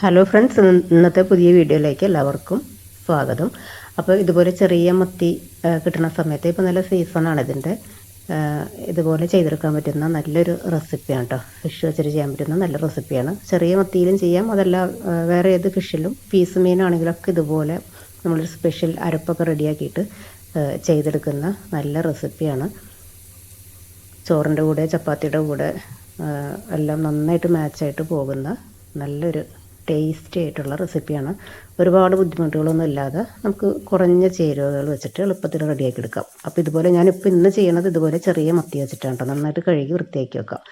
Hello friends, ഇന്നത്തെ പുതിയ വീഡിയോയിലേക്ക് എല്ലാവർക്കും സ്വാഗതം. അപ്പോൾ ഇതുപോലെ ചെറിയ മത്തി കിട്ടുന്ന സമയത്ത് ഇപ്പോൾ നല്ല സീസണാണ് ഇതിൻ്റെ. ഇതുപോലെ ചെയ്തെടുക്കാൻ പറ്റുന്ന നല്ലൊരു റെസിപ്പിയാണ് കേട്ടോ. ഫിഷ് വെച്ചിട്ട് ചെയ്യാൻ പറ്റുന്ന നല്ല റെസിപ്പിയാണ്. ചെറിയ മത്തിയിലും ചെയ്യാം, അതല്ല വേറെ ഏത് ഫിഷിലും, പീസ് മീനാണെങ്കിലൊക്കെ ഇതുപോലെ നമ്മളൊരു സ്പെഷ്യൽ അരപ്പൊക്കെ റെഡിയാക്കിയിട്ട് ചെയ്തെടുക്കുന്ന നല്ല റെസിപ്പിയാണ്. ചോറിൻ്റെ കൂടെ ചപ്പാത്തിയുടെ കൂടെ എല്ലാം നന്നായിട്ട് മാച്ചായിട്ട് പോകുന്ന നല്ലൊരു ടേസ്റ്റി ആയിട്ടുള്ള റെസിപ്പിയാണ്. ഒരുപാട് ബുദ്ധിമുട്ടുകളൊന്നും ഇല്ലാതെ നമുക്ക് കുറഞ്ഞ ചേരുവകൾ വെച്ചിട്ട് എളുപ്പത്തിൽ റെഡിയാക്കി എടുക്കാം. അപ്പോൾ ഇതുപോലെ ഞാനിപ്പോൾ ഇന്ന് ചെയ്യണത് ഇതുപോലെ ചെറിയ മത്തി വെച്ചിട്ടാണ് കേട്ടോ. നന്നായിട്ട് കഴുകി വൃത്തിയാക്കി വെക്കാം.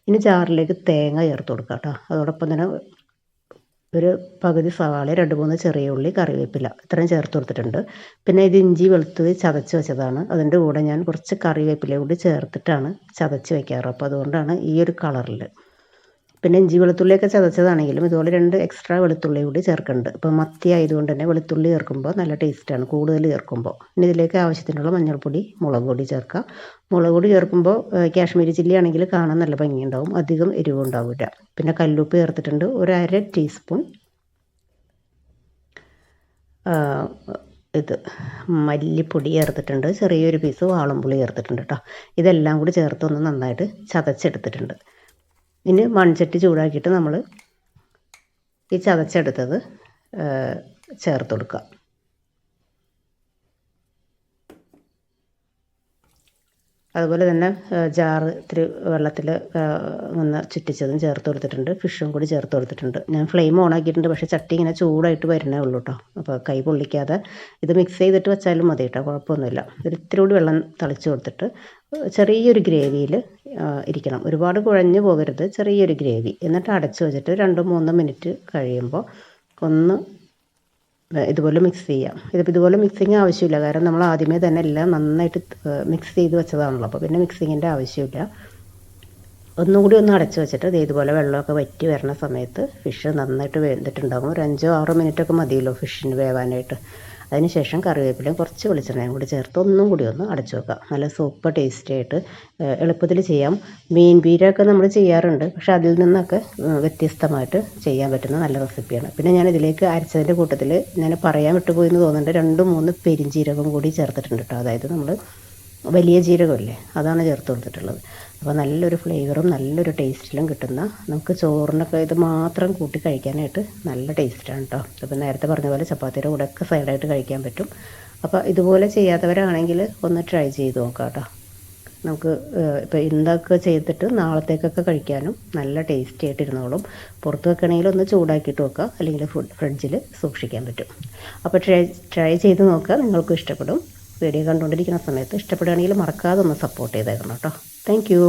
ഇനി ജാറിലേക്ക് തേങ്ങ ചേർത്ത് കൊടുക്കാം കേട്ടോ. അതോടൊപ്പം തന്നെ ഒരു പകുതി സവാള, 2-3 ചെറിയ ഉള്ളി, കറിവേപ്പില ഇത്രയും ചേർത്ത് കൊടുത്തിട്ടുണ്ട്. പിന്നെ ഇത് ഇഞ്ചി വെളുത്തുള്ളി ചതച്ച് വെച്ചതാണ്. അതിൻ്റെ കൂടെ ഞാൻ കുറച്ച് കറിവേപ്പില കൂടി ചേർത്തിട്ടാണ് ചതച്ച് വയ്ക്കാറ്. അപ്പോൾ അതുകൊണ്ടാണ് ഈ ഒരു കളറിൽ. പിന്നെ ഇഞ്ചി വെളുത്തുള്ളിയൊക്കെ ചതച്ചതാണെങ്കിലും ഇതുപോലെ 2 എക്സ്ട്രാ വെളുത്തുള്ളി കൂടി ചേർക്കുന്നുണ്ട്. ഇപ്പോൾ മത്തി ആയതുകൊണ്ട് തന്നെ വെളുത്തുള്ളി ചേർക്കുമ്പോൾ നല്ല ടേസ്റ്റാണ് കൂടുതൽ ചേർക്കുമ്പോൾ. ഇനി ഇതിലേക്ക് ആവശ്യത്തിനുള്ള മഞ്ഞൾപ്പൊടി, മുളക് പൊടി ചേർക്കാം. മുളക് പൊടി ചേർക്കുമ്പോൾ കാശ്മീരി ചില്ലി ആണെങ്കിൽ കാണാൻ നല്ല ഭംഗിയുണ്ടാവും, അധികം എരിവുണ്ടാവില്ല. പിന്നെ കല്ലുപ്പ് ചേർത്തിട്ടുണ്ട്. ഒരു 1/2 ടീസ്പൂൺ ഇത് മല്ലിപ്പൊടി ചേർത്തിട്ടുണ്ട്. ചെറിയൊരു പീസ് വാളംപുളി ചേർത്തിട്ടുണ്ട് കേട്ടോ. ഇതെല്ലാം കൂടി ചേർത്തൊന്ന് നന്നായിട്ട് ചതച്ചെടുത്തിട്ടുണ്ട്. ഇനി മൺചട്ടി ചൂടാക്കിയിട്ട് നമ്മൾ ഈ ചതച്ചെടുത്തത് ചേർത്ത് കൊടുക്കുക. അതുപോലെ തന്നെ ജാറ് ഇത്തിരി വെള്ളത്തിൽ ഒന്ന് ചുറ്റിച്ചതും ചേർത്ത് കൊടുത്തിട്ടുണ്ട്. ഫിഷും കൂടി ചേർത്ത് കൊടുത്തിട്ടുണ്ട്. ഞാൻ ഫ്ലെയിം ഓൺ ആക്കിയിട്ടുണ്ട്, പക്ഷേ ചട്ടി ഇങ്ങനെ ചൂടായിട്ട് വരുന്നേ ഉള്ളൂ കേട്ടോ. അപ്പോൾ കൈ പൊള്ളിക്കാതെ ഇത് മിക്സ് ചെയ്തിട്ട് വെച്ചാലും മതി കേട്ടോ, കുഴപ്പമൊന്നുമില്ല. ഇത്തിരി കൂടി വെള്ളം തളിച്ച് കൊടുത്തിട്ട് ചെറിയൊരു ഗ്രേവിയിൽ ഇരിക്കണം. ഒരുപാട് കുഴഞ്ഞു പോകരുത്, ചെറിയൊരു ഗ്രേവി. എന്നിട്ട് അടച്ച് വെച്ചിട്ട് 2-3 മിനിറ്റ് കഴിയുമ്പോൾ ഒന്ന് ഇതുപോലെ മിക്സ് ചെയ്യാം. ഇതിപ്പോൾ ഇതുപോലെ മിക്സിങ് ആവശ്യമില്ല, കാരണം നമ്മൾ ആദ്യമേ തന്നെ എല്ലാം നന്നായിട്ട് മിക്സ് ചെയ്ത് വെച്ചതാണല്ലോ. അപ്പോൾ പിന്നെ മിക്സിങ്ങിൻ്റെ ആവശ്യമില്ല. ഒന്നുകൂടി ഒന്ന് അടച്ച് വെച്ചിട്ട് ഇതുപോലെ വെള്ളമൊക്കെ വറ്റി വരുന്ന സമയത്ത് ഫിഷ് നന്നായിട്ട് വെന്തിട്ടുണ്ടാകും. ഒരു 5-6 മിനിറ്റൊക്കെ മതിയല്ലോ ഫിഷിന് വേവാനായിട്ട്. അതിനുശേഷം കറിവേപ്പിലയും കുറച്ച് വെളിച്ചെണ്ണയും കൂടി ചേർത്ത് ഒന്നും കൂടി ഒന്ന് അടച്ചു വെക്കാം. നല്ല സൂപ്പർ ടേസ്റ്റി ആയിട്ട് എളുപ്പത്തിൽ ചെയ്യാം. മീൻ പീരയൊക്കെ നമ്മൾ ചെയ്യാറുണ്ട്, പക്ഷെ അതിൽ നിന്നൊക്കെ വ്യത്യസ്തമായിട്ട് ചെയ്യാൻ പറ്റുന്ന നല്ല റെസിപ്പിയാണ്. പിന്നെ ഞാൻ ഇതിലേക്ക് അരച്ചതിൻ്റെ കൂട്ടത്തിൽ ഞാൻ പറയാൻ വിട്ടുപോയി എന്ന് തോന്നുന്നുണ്ട്, 2-3 പെരിഞ്ജീരകം കൂടി ചേർത്തിട്ടുണ്ട് കേട്ടോ. അതായത് നമ്മൾ വലിയ ജീരകമില്ലേ, അതാണ് ചേർത്ത് കൊടുത്തിട്ടുള്ളത്. അപ്പോൾ നല്ലൊരു ഫ്ലേവറും നല്ലൊരു ടേസ്റ്റിലും കിട്ടുന്ന, നമുക്ക് ചോറിനൊക്കെ ഇത് മാത്രം കൂട്ടി കഴിക്കാനായിട്ട് നല്ല ടേസ്റ്റാണ് കേട്ടോ. അപ്പോൾ നേരത്തെ പറഞ്ഞ പോലെ ചപ്പാത്തിയുടെ കൂടെയൊക്കെ സൈഡായിട്ട് കഴിക്കാൻ പറ്റും. അപ്പോൾ ഇതുപോലെ ചെയ്യാത്തവരാണെങ്കിൽ ഒന്ന് ട്രൈ ചെയ്ത് നോക്കാം കേട്ടോ. നമുക്ക് ഇപ്പോൾ ഇന്നൊക്കെ ചെയ്തിട്ട് നാളത്തേക്കൊക്കെ കഴിക്കാനും നല്ല ടേസ്റ്റി ആയിട്ട് ഇരുന്നോളും. പുറത്ത് വെക്കണമെങ്കിൽ ഒന്ന് ചൂടാക്കിയിട്ട് വെക്കുക, അല്ലെങ്കിൽ ഫ്രിഡ്ജിൽ സൂക്ഷിക്കാൻ പറ്റും. അപ്പോൾ ട്രൈ ചെയ്ത് നോക്കുക, നിങ്ങൾക്കും ഇഷ്ടപ്പെടും. വീഡിയോ കണ്ടുകൊണ്ടിരിക്കുന്ന സമയത്ത് ഇഷ്ടപ്പെടുകയാണെങ്കിൽ മറക്കാതെ ഒന്ന് സപ്പോർട്ട് ചെയ്തേക്കണം കേട്ടോ. Thank you.